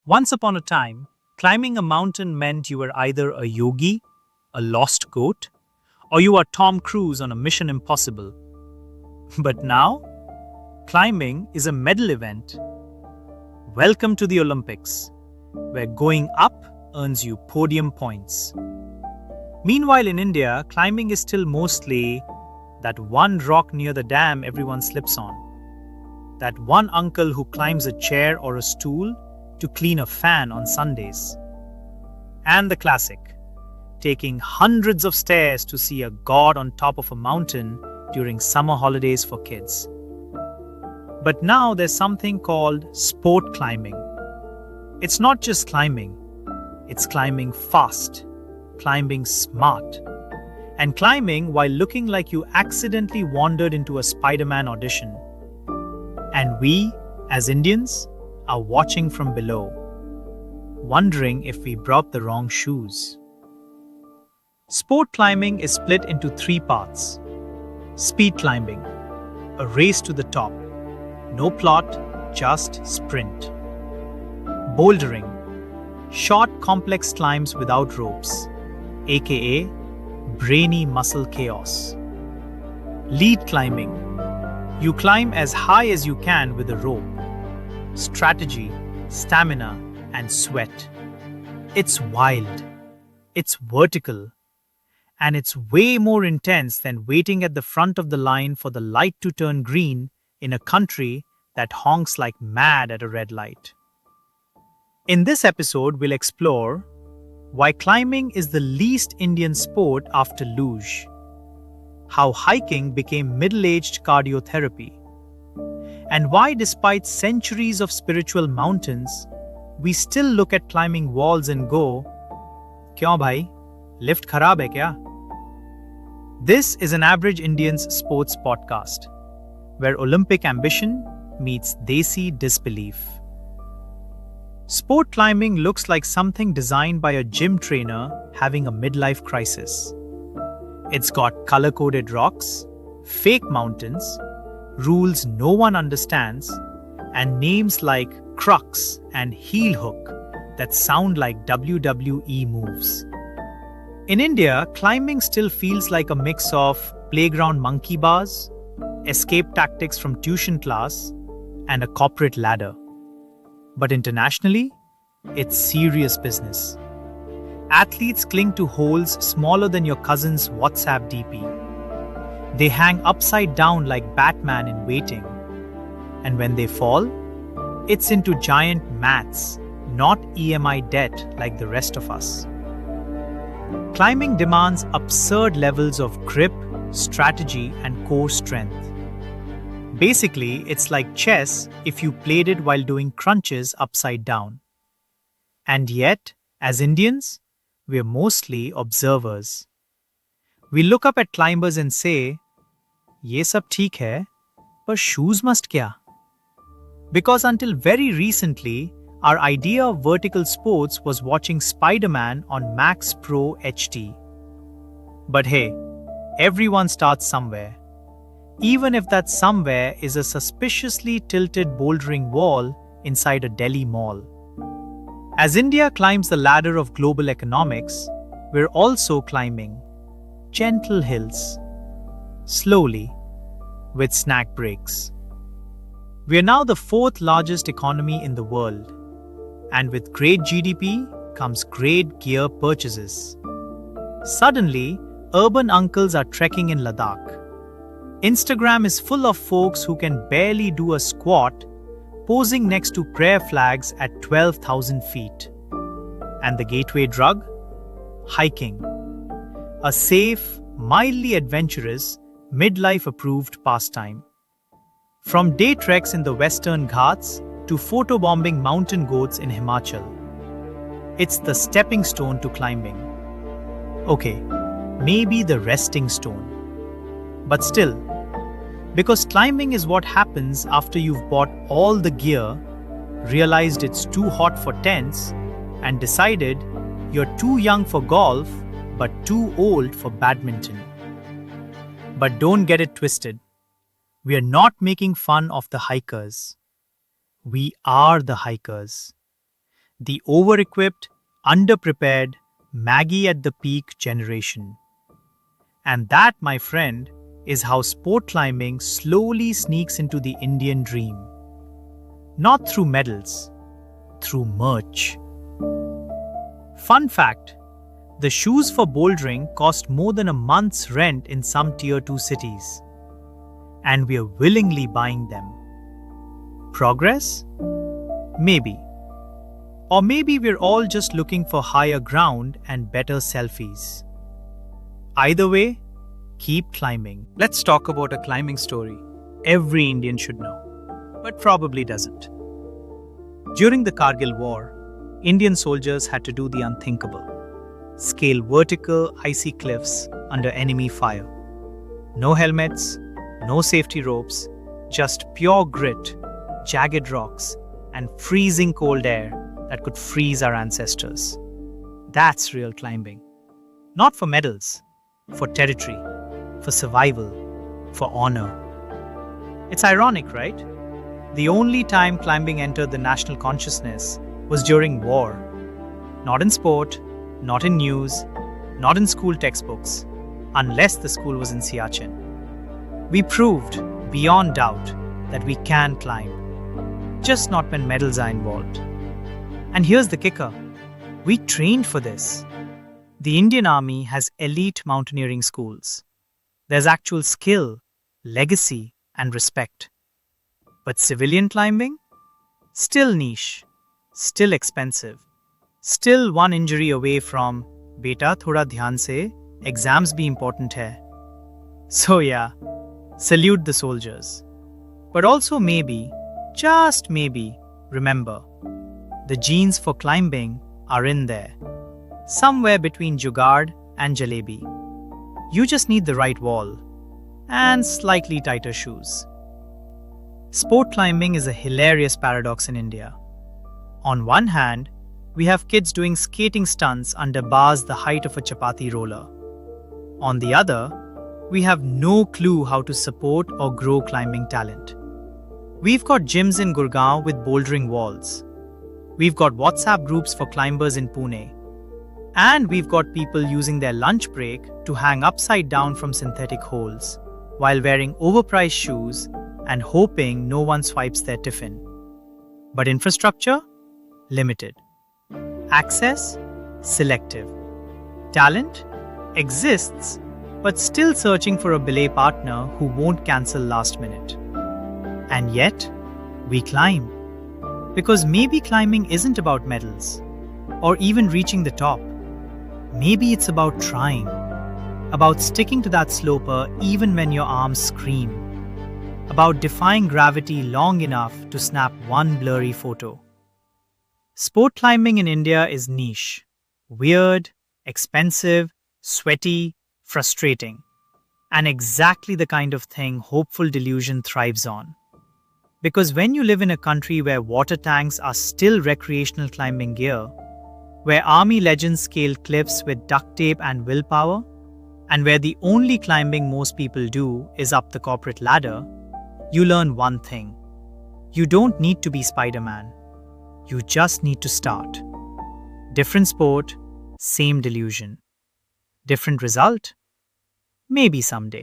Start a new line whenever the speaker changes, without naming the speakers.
Once upon a time, climbing a mountain meant you were either a yogi, a lost goat, or you are Tom Cruise on a Mission Impossible. But now, climbing is a medal event. Welcome to the Olympics, where going up earns you podium points. Meanwhile, in India, climbing is still mostly that one rock near the dam everyone slips on, that one uncle who climbs a chair or a stool to clean a fan on Sundays. And the classic, taking hundreds of stairs to see a god on top of a mountain during summer holidays for kids. But now there's something called sport climbing. It's not just climbing, it's climbing fast, climbing smart, and climbing while looking like you accidentally wandered into a Spider-Man audition. And we, as Indians, are watching from below, wondering if we brought the wrong shoes. Sport climbing is split into three parts. Speed climbing, a race to the top. No plot, just sprint. Bouldering, short complex climbs without ropes, aka brainy muscle chaos. Lead climbing, you climb as high as you can with a rope. Strategy, stamina, and sweat. It's wild, it's vertical, and it's way more intense than waiting at the front of the line for the light to turn green in a country that honks like mad at a red light. In this episode, we'll explore why climbing is the least Indian sport after luge, how hiking became middle-aged cardio therapy, and why, despite centuries of spiritual mountains, we still look at climbing walls and go, "Kyon bhai, lift kharab hai kya?" This is an average Indian's sports podcast, where Olympic ambition meets desi disbelief. Sport climbing looks like something designed by a gym trainer having a midlife crisis. It's got color-coded rocks, fake mountains, rules no one understands, and names like crux and heel hook that sound like WWE moves. In India, climbing still feels like a mix of playground monkey bars, escape tactics from tuition class, and a corporate ladder. But internationally, it's serious business. Athletes cling to holes smaller than your cousin's WhatsApp DP. They hang upside down like Batman in waiting. And when they fall, it's into giant mats, not EMI debt like the rest of us. Climbing demands absurd levels of grip, strategy, and core strength. Basically, it's like chess if you played it while doing crunches upside down. And yet, as Indians, we're mostly observers. We look up at climbers and say, "Ye sab theek hai, par shoes must kya?" Because until very recently, our idea of vertical sports was watching Spider-Man on Max Pro HD. But hey, everyone starts somewhere. Even if that somewhere is a suspiciously tilted bouldering wall inside a Delhi mall. As India climbs the ladder of global economics, we're also climbing gentle hills, slowly, with snack breaks. We are now the fourth largest economy in the world, and with great GDP comes great gear purchases. Suddenly, urban uncles are trekking in Ladakh. Instagram is full of folks who can barely do a squat, posing next to prayer flags at 12,000 feet. And the gateway drug? Hiking. A safe, mildly adventurous, midlife-approved pastime. From day treks in the Western Ghats to photobombing mountain goats in Himachal. It's the stepping stone to climbing. Okay, maybe the resting stone. But still, because climbing is what happens after you've bought all the gear, realized it's too hot for tents, and decided you're too young for golf but too old for badminton. But don't get it twisted. We are not making fun of the hikers. We are the hikers. The over-equipped, under-prepared, Maggie at the peak generation. And that, my friend, is how sport climbing slowly sneaks into the Indian dream. Not through medals, through merch. Fun fact, the shoes for bouldering cost more than a month's rent in some tier 2 cities. And we are willingly buying them. Progress? Maybe. Or maybe we're all just looking for higher ground and better selfies. Either way, keep climbing. Let's talk about a climbing story every Indian should know, but probably doesn't. During the Kargil War, Indian soldiers had to do the unthinkable. Scale vertical, icy cliffs under enemy fire. No helmets, no safety ropes, just pure grit, jagged rocks, and freezing cold air that could freeze our ancestors. That's real climbing. Not for medals, for territory, for survival, for honor. It's ironic, right? The only time climbing entered the national consciousness was during war. Not in sport, not in news, not in school textbooks, unless the school was in Siachen. We proved, beyond doubt, that we can climb, just not when medals are involved. And here's the kicker. We trained for this. The Indian Army has elite mountaineering schools. There's actual skill, legacy, and respect. But civilian climbing? Still niche, still expensive, still one injury away from "Beta thoda dhyan se, exams bhi important hai." So yeah, salute the soldiers. But also maybe, just maybe, remember, the genes for climbing are in there. Somewhere between Jugaad and Jalebi. You just need the right wall and slightly tighter shoes. Sport climbing is a hilarious paradox in India. On one hand, we have kids doing skating stunts under bars the height of a chapati roller. On the other, we have no clue how to support or grow climbing talent. We've got gyms in Gurgaon with bouldering walls. We've got WhatsApp groups for climbers in Pune. And we've got people using their lunch break to hang upside down from synthetic holes while wearing overpriced shoes and hoping no one swipes their tiffin. But infrastructure? Limited. Access? Selective. Talent? Exists, but still searching for a belay partner who won't cancel last minute. And yet, we climb. Because maybe climbing isn't about medals, or even reaching the top. Maybe it's about trying, about sticking to that sloper even when your arms scream, about defying gravity long enough to snap one blurry photo. Sport climbing in India is niche, weird, expensive, sweaty, frustrating, and exactly the kind of thing hopeful delusion thrives on. Because when you live in a country where water tanks are still recreational climbing gear, where army legends scale cliffs with duct tape and willpower, and where the only climbing most people do is up the corporate ladder, you learn one thing. You don't need to be Spider-Man. You just need to start. Different sport, same delusion. Different result? Maybe someday.